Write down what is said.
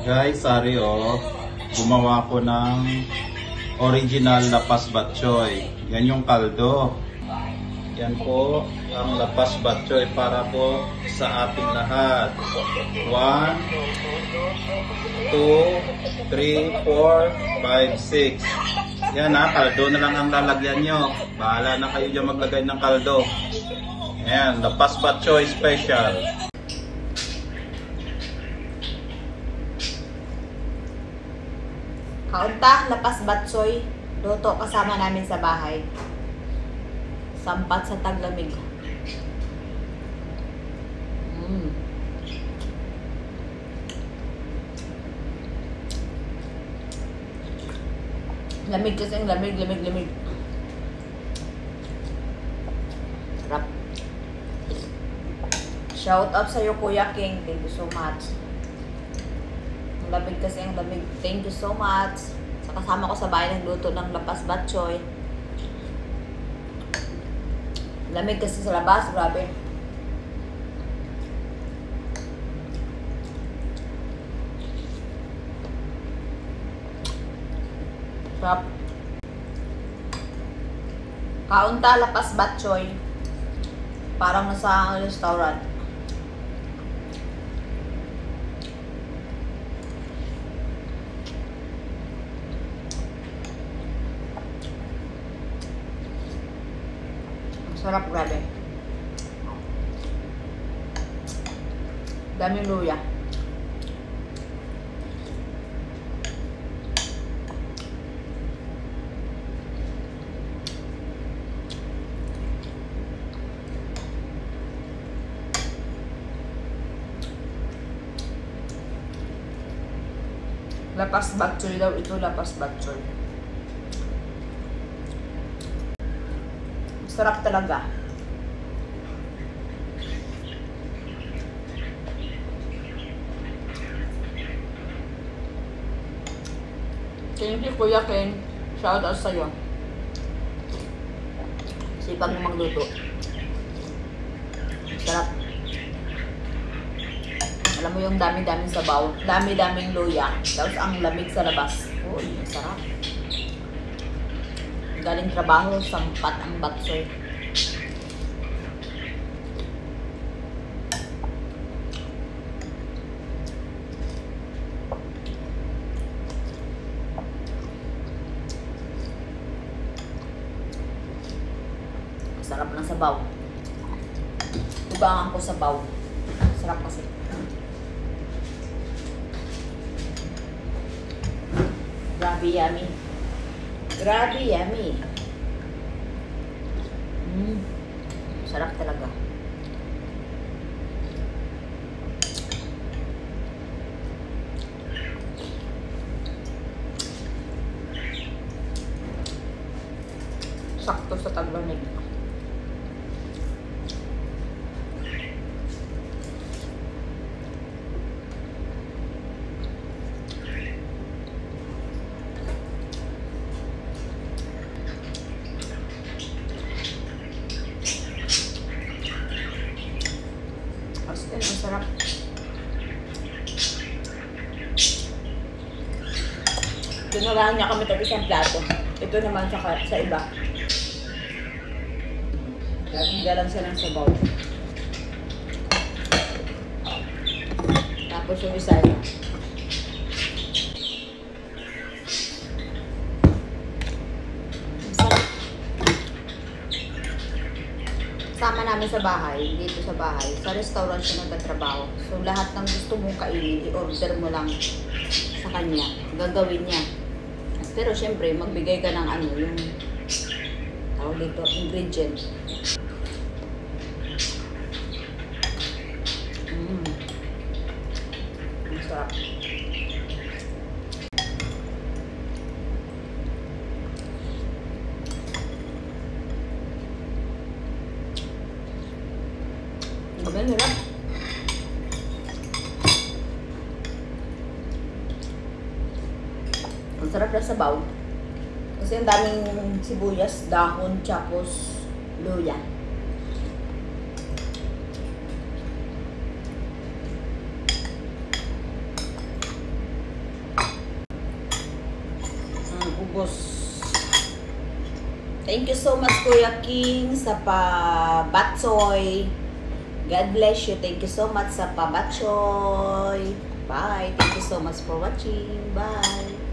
Guys, sorry gumawa ko ng original lapas batchoy. Yan yung kaldo. Yan po ang lapas batchoy para po sa ating lahat. 1, 2, 3, 4, 5, 6. Yan kaldo na lang ang lalagyan nyo. Bahala na kayo dyan maglagay ng kaldo. Yan, lapas batchoy special. Kaunta, lapas batsoy, luto kasama namin sa bahay. Sampat sa taglamig. Lamig kasi ang lamig. Sarap. Shout out sa iyo, Kuya King. Thank you so much. Lamig kasi ang lamig. Thank you so much. Sa kasama ko sa bahay nagluto ng lapas batchoy. Lamig kasi sa labas, grabe. Sarap. Kaunta lapas batchoy. Parang nasa restaurant. Sarap, grabe. Daming luya. Lapas batchoy daw ito, lapas batchoy. Sarap talaga. Thank you, Kuya Ken. Shout out sa'yo. Sipag mo magluto. Sarap. Alam mo yung dami-daming sabaw, dami-daming luya, tapos ang lamig sa labas. Uy, sarap. Galing trabaho, sampat ang batsoy. Sarap ng sabaw. Tubangan ko sabaw. Sarap kasi. Grabe yummy. Grabe yummy. Sarap talaga. Sakto sa taglamig. Ang sarap. Dinarahan niya kami tapos isang plato. Ito naman sa iba. Laging galang siya ng sabaw. Tapos yung isa yun. Sama namin sa bahay, dito sa bahay. Sa restaurant siya nagtatrabaho. So lahat ng gusto mong kainin, i-order mo lang sa kanya. Gagawin niya. Pero syempre, magbigay ka ng ano, yung tawag dito, ingredient. Ang sarap. Ang hirap. Ang sarap na sabaw. Kasi ang daming sibuyas, dahon, tapos luya. ubos. Thank you so much, Kuya King, sa pa-batsoy. God bless you. Thank you so much sa pa-batsoy. Bye. Thank you so much for watching. Bye.